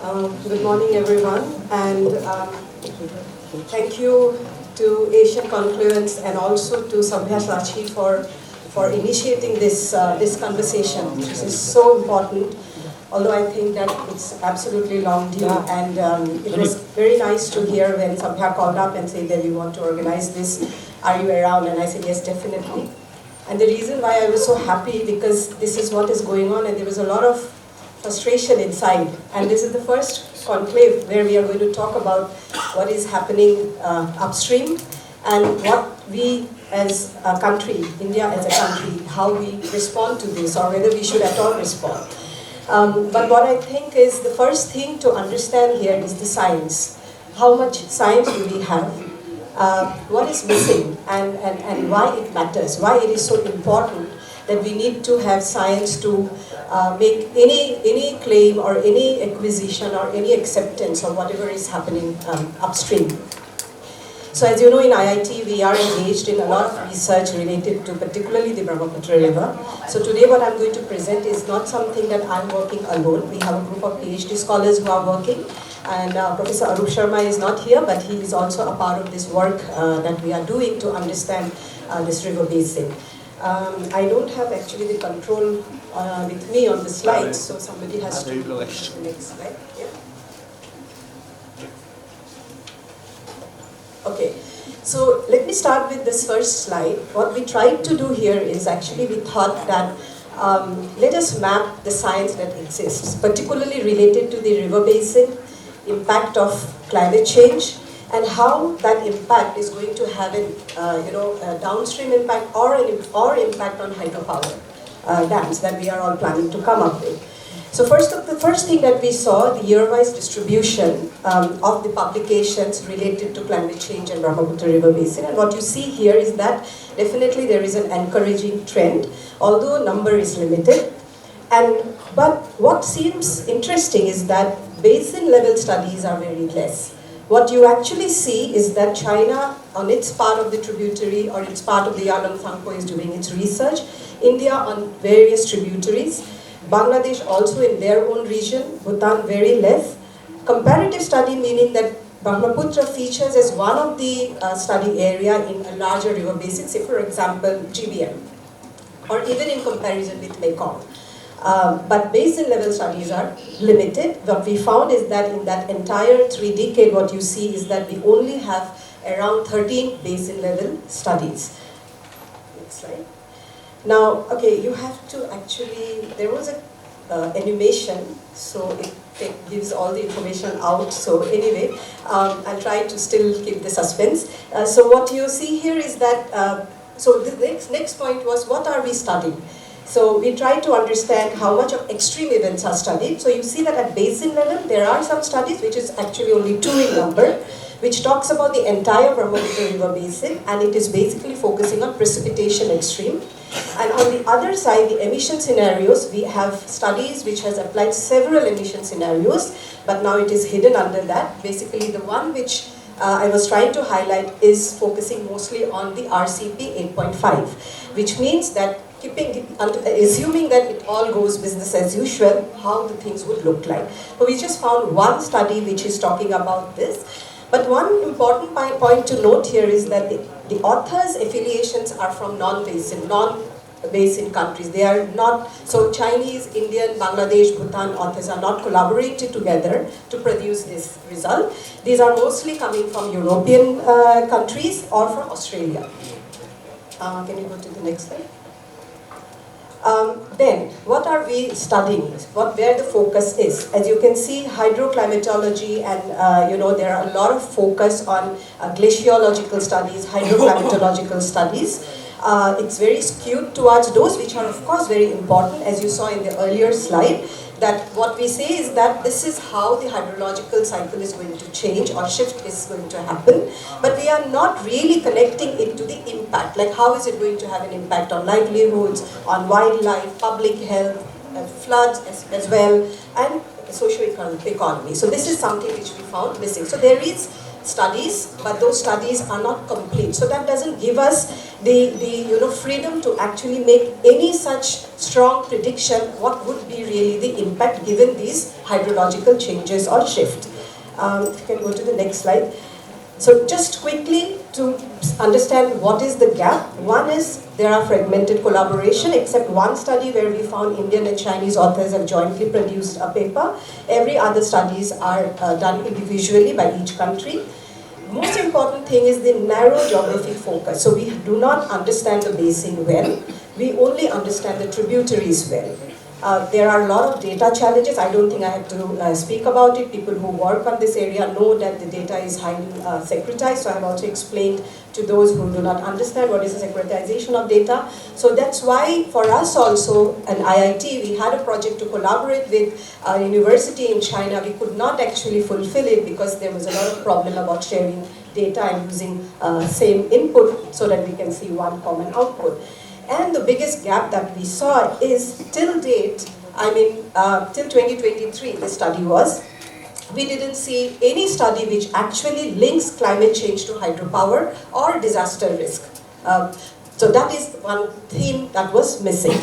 Good morning, everyone, and thank you to Asian Confluence and also to Sabhya Sachi for initiating this conversation. This is so important. Although I think that it's absolutely long due, and it was very nice to hear when Sabhya called up and said that we want to organize this. Are you around? And I said yes, definitely. And the reason why I was so happy because this is what is going on, and there was a lot of frustration inside. And this is the first conclave where we are going to talk about what is happening upstream and what we as a country, India as a country, how we respond to this or whether we should at all respond. But what I think is the first thing to understand here is the science. How much science do we have? What is missing and why it matters, why it is so important that we need to have science to make any claim or any acquisition or any acceptance of whatever is happening upstream. So as you know, in IIT, we are engaged in a lot of research related to particularly the Brahmaputra River. So today what I'm going to present is not something that I'm working alone. We have a group of PhD scholars who are working. And Professor Arup Sharma is not here, but he is also a part of this work that we are doing to understand this river basin. I don't have actually the control with me on the slides, so somebody has to go to the next slide. Yeah. Okay, so let me start with this first slide. What we tried to do here is actually we thought that let us map the science that exists, particularly related to the river basin, impact of climate change, and how that impact is going to have a downstream impact or impact on hydropower dams that we are all planning to come up with. So the first thing that we saw, the year-wise distribution of the publications related to climate change and Brahmaputra River Basin. And what you see here is that definitely there is an encouraging trend, although number is limited. But what seems interesting is that basin level studies are very less. What you actually see is that China, on its part of the tributary or its part of the Yalong Thangpo, is doing its research. India on various tributaries. Bangladesh also in their own region. Bhutan very less. Comparative study meaning that Brahmaputra features as one of the study area in a larger river basin, say for example GBM, or even in comparison with Mekong. But basin level studies are limited. What we found is that in that entire 3 decade, what you see is that we only have around 13 basin level studies. Next slide. Now, okay, you have to actually, there was a animation, so it gives all the information out. So anyway, I'll try to still keep the suspense. So what you see here is that, so the next point was what are we studying? So we try to understand how much of extreme events are studied. So you see that at basin level, there are some studies, which is actually only 2 in number, which talks about the entire Brahmaputra River Basin, and it is basically focusing on precipitation extreme. And on the other side, the emission scenarios, we have studies which has applied several emission scenarios, but now it is hidden under that. Basically, the one which I was trying to highlight is focusing mostly on the RCP 8.5, which means that assuming that it all goes business as usual, how the things would look like. So we just found one study which is talking about this. But one important point to note here is that the authors' affiliations are from non-basin countries. They are not, so Chinese, Indian, Bangladesh, Bhutan authors are not collaborated together to produce this result. These are mostly coming from European countries or from Australia. Can you go to the next slide? Then, what are we studying? Where the focus is? As you can see, hydroclimatology and there are a lot of focus on glaciological studies, hydroclimatological studies. It's very skewed towards those which are of course very important, as you saw in the earlier slide, that what we say is that this is how the hydrological cycle is going to change or shift is going to happen, but we are not really connecting it to the impact, like how is it going to have an impact on livelihoods, on wildlife, public health, floods as well, and socio-economy. So this is something which we found missing. So there is studies, but those studies are not complete. So that doesn't give us the freedom to actually make any such strong prediction what would be really the impact given these hydrological changes or shift. If you can go to the next slide. So just quickly to understand what is the gap. One is there are fragmented collaboration, except one study where we found Indian and Chinese authors have jointly produced a paper. Every other studies are done individually by each country. Most important thing is the narrow geographic focus. So we do not understand the basin well. We only understand the tributaries well. There are a lot of data challenges. I don't think I have to speak about it. People who work on this area know that the data is highly securitized. So I have also explained to those who do not understand what is the securitization of data. So that's why for us also, an IIT, we had a project to collaborate with a university in China. We could not actually fulfill it because there was a lot of problem about sharing data and using same input so that we can see one common output. And the biggest gap that we saw is till date, till 2023 the study was, we didn't see any study which actually links climate change to hydropower or disaster risk. So that is one theme that was missing.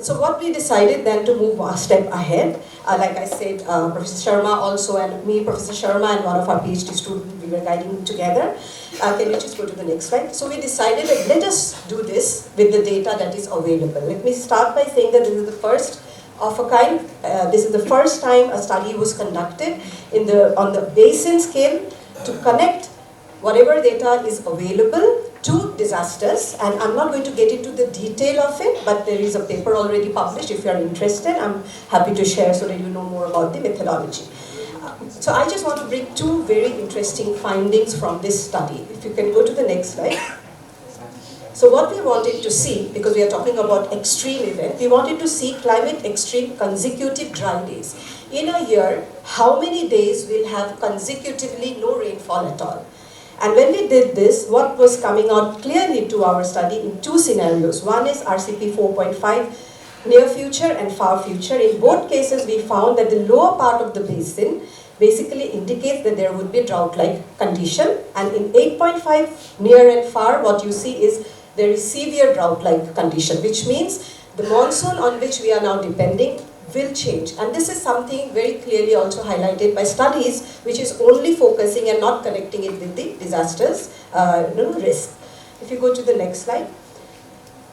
So what we decided then to move a step ahead, like I said, Professor Sharma also and me, Professor Sharma and one of our PhD students, we were guiding together. Can you just go to the next slide? So we decided that let us do this with the data that is available. Let me start by saying that this is the first of a kind. This is the first time a study was conducted on the basin scale to connect whatever data is available to disasters, and I'm not going to get into the detail of it, but there is a paper already published. If you are interested, I'm happy to share so that you know more about the methodology. So I just want to bring two very interesting findings from this study. If you can go to the next slide. So what we wanted to see, because we are talking about extreme event, we wanted to see climate extreme consecutive dry days. In a year, how many days will have consecutively no rainfall at all? And when we did this, what was coming out clearly to our study in two scenarios. One is RCP 4.5, near future and far future. In both cases, we found that the lower part of the basin basically indicates that there would be drought-like condition. And in 8.5, near and far, what you see is there is severe drought-like condition, which means the monsoon on which we are now depending will change. And this is something very clearly also highlighted by studies, which is only focusing and not connecting it with the disasters risk. If you go to the next slide.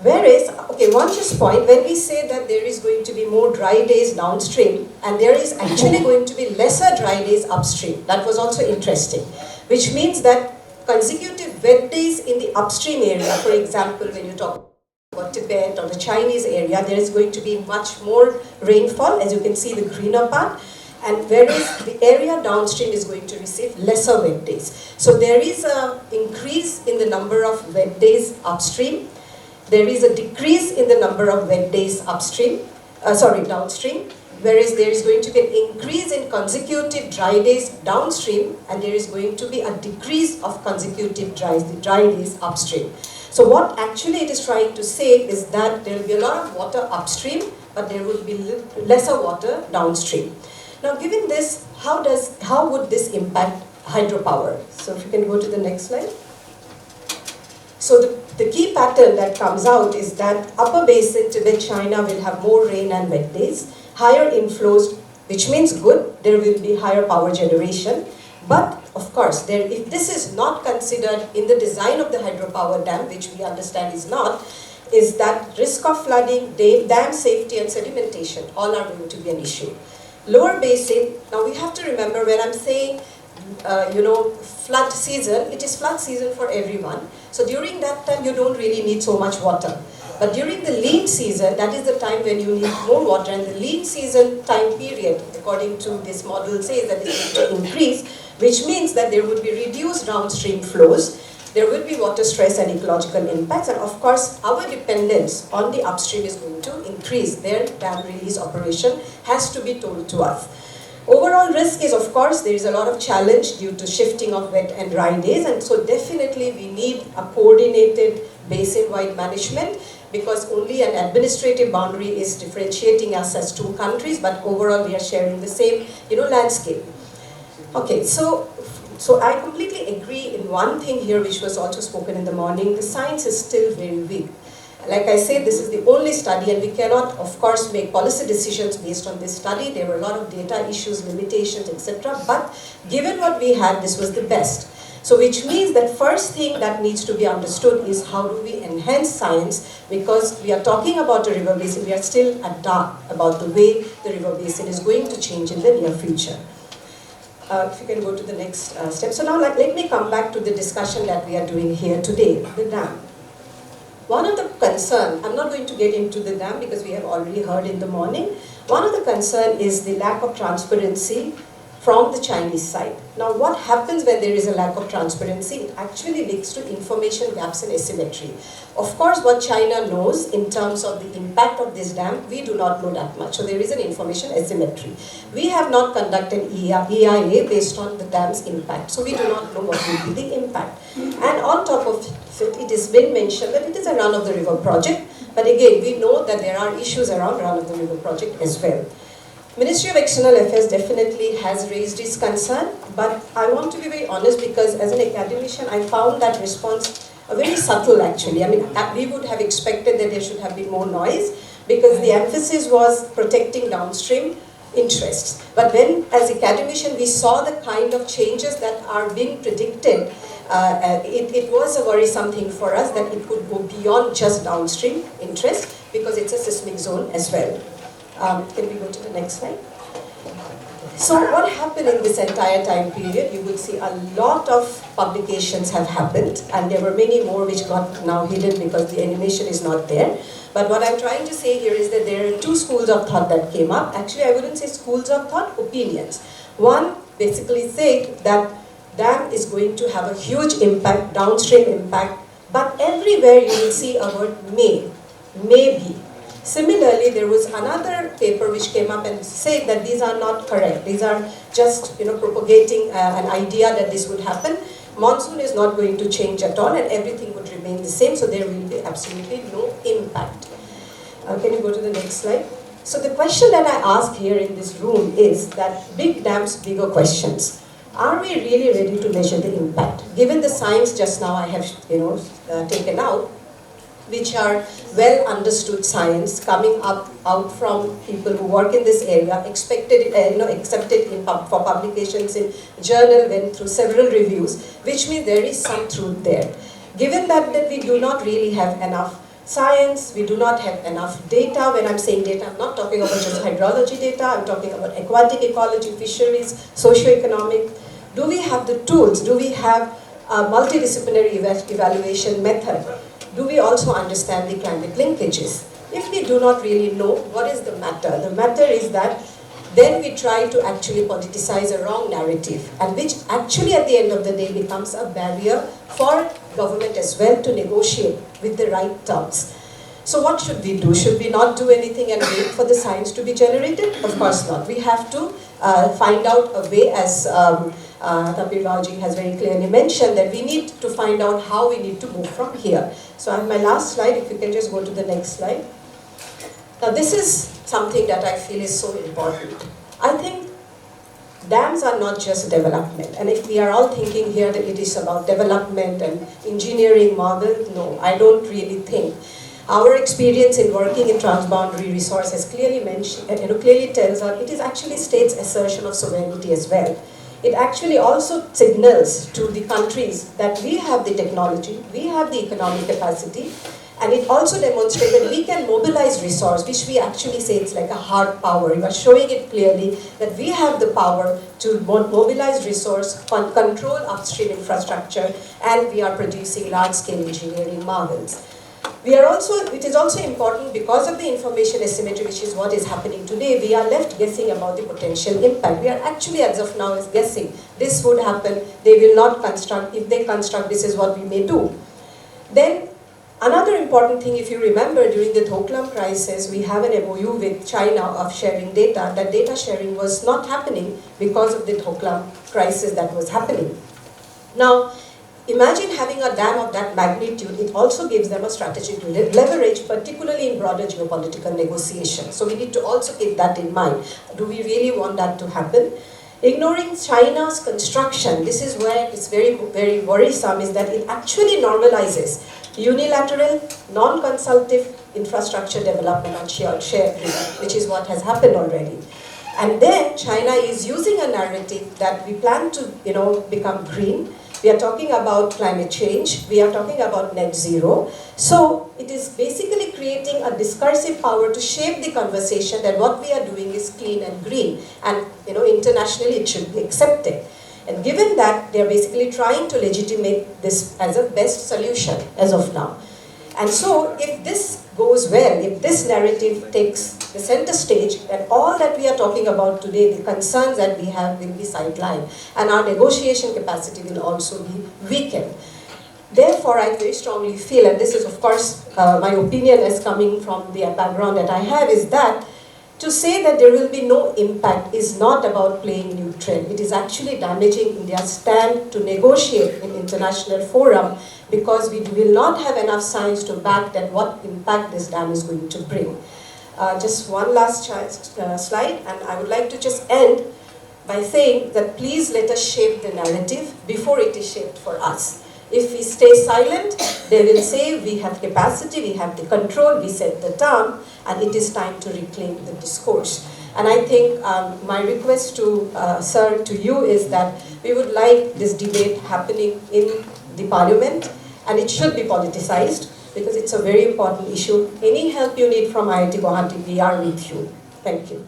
Whereas, okay, one just point, when we say that there is going to be more dry days downstream, and there is actually going to be lesser dry days upstream, that was also interesting. Which means that consecutive wet days in the upstream area, for example, when you talk about Tibet or the Chinese area, there is going to be much more rainfall, as you can see the greener part, and whereas the area downstream is going to receive lesser wet days. So there is an increase in the number of wet days upstream. There is a decrease in the number of wet days downstream, whereas there is going to be an increase in consecutive dry days downstream, and there is going to be a decrease of consecutive dry days upstream. So what actually it is trying to say is that there will be a lot of water upstream, but there will be lesser water downstream. Now given this, how would this impact hydropower? So if you can go to the next slide. So the key pattern that comes out is that upper basin, Tibet, China will have more rain and wet days, higher inflows, which means good, there will be higher power generation. But of course, if this is not considered in the design of the hydropower dam, which we understand is not, is that risk of flooding, dam safety and sedimentation, all are going to be an issue. Lower basin, now we have to remember when I'm saying flood season, it is flood season for everyone. So during that time, you don't really need so much water. But during the lean season, that is the time when you need more water. And the lean season time period, according to this model, says that it is going to increase, which means that there would be reduced downstream flows. There will be water stress and ecological impacts. And of course, our dependence on the upstream is going to increase. Their dam release operation has to be told to us. Overall risk is, of course, there is a lot of challenge due to shifting of wet and dry days, and so definitely we need a coordinated basin-wide management, because only an administrative boundary is differentiating us as two countries, but overall we are sharing the same landscape. Okay, so So I completely agree in one thing here which was also spoken in the morning, the science is still very weak. Like I said, this is the only study and we cannot, of course, make policy decisions based on this study. There were a lot of data issues, limitations, etc. But given what we had, this was the best. So which means that first thing that needs to be understood is how do we enhance science, because we are talking about a river basin, we are still at dark about the way the river basin is going to change in the near future. If you can go to the next step. So now let me come back to the discussion that we are doing here today, the dam. One of the concerns, I'm not going to get into the dam because we have already heard in the morning. One of the concerns is the lack of transparency from the Chinese side. Now what happens when there is a lack of transparency? It actually leads to information gaps and asymmetry. Of course, what China knows in terms of the impact of this dam, we do not know that much. So there is an information asymmetry. We have not conducted EIA based on the dam's impact. So we do not know what will be the impact. And on top of it, it has been mentioned that it is a run-of-the-river project. But again, we know that there are issues around run-of-the-river project as well. Ministry of External Affairs definitely has raised its concern, but I want to be very honest because as an academician, I found that response very subtle actually. I mean, we would have expected that there should have been more noise because the emphasis was protecting downstream interests. But when, as academician, we saw the kind of changes that are being predicted, it was a worrisome thing for us that it could go beyond just downstream interest because it's a seismic zone as well. Can we go to the next slide? So what happened in this entire time period? You will see a lot of publications have happened and there were many more which got now hidden because the animation is not there. But what I'm trying to say here is that there are two schools of thought that came up. Actually, I wouldn't say schools of thought, opinions. One basically said that dam is going to have a huge impact, downstream impact, but everywhere you will see a word may, maybe. Similarly, there was another paper which came up and said that these are not correct. These are just propagating an idea that this would happen. Monsoon is not going to change at all and everything would remain the same, so there will be absolutely no impact. Can you go to the next slide? So the question that I ask here in this room is that big dams, bigger questions. Are we really ready to measure the impact? Given the science just now I have taken out, which are well understood science coming out from people who work in this area, accepted for publications in journal, went through several reviews, which means there is some truth there. Given that we do not really have enough science, we do not have enough data. When I'm saying data, I'm not talking about just hydrology data, I'm talking about aquatic ecology, fisheries, socio-economic. Do we have the tools? Do we have a multidisciplinary evaluation method? Do we also understand the climate linkages? If we do not really know, what is the matter? The matter is that then we try to actually politicize a wrong narrative, and which actually at the end of the day becomes a barrier for government as well to negotiate with the right terms. So what should we do? Should we not do anything and wait for the science to be generated? Of course not. We have to find out a way, as Hydrological has very clearly mentioned, that we need to find out how we need to move from here. So I have my last slide, if you can just go to the next slide. Now this is something that I feel is so important. I think dams are not just development, and if we are all thinking here that it is about development and engineering marvel, no, I don't really think. Our experience in working in transboundary resources clearly clearly tells us it is actually states' assertion of sovereignty as well. It actually also signals to the countries that we have the technology, we have the economic capacity, and it also demonstrates that we can mobilize resource, which we actually say it's like a hard power. You are showing it clearly that we have the power to mobilize resource, control upstream infrastructure, and we are producing large-scale engineering marvels. It is also important because of the information asymmetry, which is what is happening today, we are left guessing about the potential impact. We are actually, as of now, is guessing. This would happen, they will not construct, if they construct, this is what we may do. Then, another important thing, if you remember, during the Doklam crisis, we have an MOU with China of sharing data. That data sharing was not happening because of the Doklam crisis that was happening. Now, imagine having a dam of that magnitude. It also gives them a strategic leverage, particularly in broader geopolitical negotiations. So we need to also keep that in mind. Do we really want that to happen? Ignoring China's construction, this is where it's very, very worrisome, is that it actually normalizes unilateral, non-consultative infrastructure development on shared grid, which is what has happened already. And then China is using a narrative that we plan to, become green. We are talking about climate change. We are talking about net zero. So it is basically creating a discursive power to shape the conversation that what we are doing is clean and green. And internationally it should be accepted. And given that, they are basically trying to legitimate this as a best solution as of now. And so if this goes well, if this narrative takes the center stage, then all that we are talking about today, the concerns that we have, will be sidelined, and our negotiation capacity will also be weakened. Therefore, I very strongly feel, and this is of course my opinion as coming from the background that I have, is that to say that there will be no impact is not about playing neutral. It is actually damaging India's stand to negotiate in international forum, because we will not have enough science to back that what impact this dam is going to bring. Just one last slide, and I would like to just end by saying that please let us shape the narrative before it is shaped for us. If we stay silent, they will say we have capacity, we have the control, we set the term, and it is time to reclaim the discourse. And I think my request to Sir, to you, is that we would like this debate happening in the Parliament, and it should be politicized, because it's a very important issue. Any help you need from IIT Guwahati, we are with you. Thank you.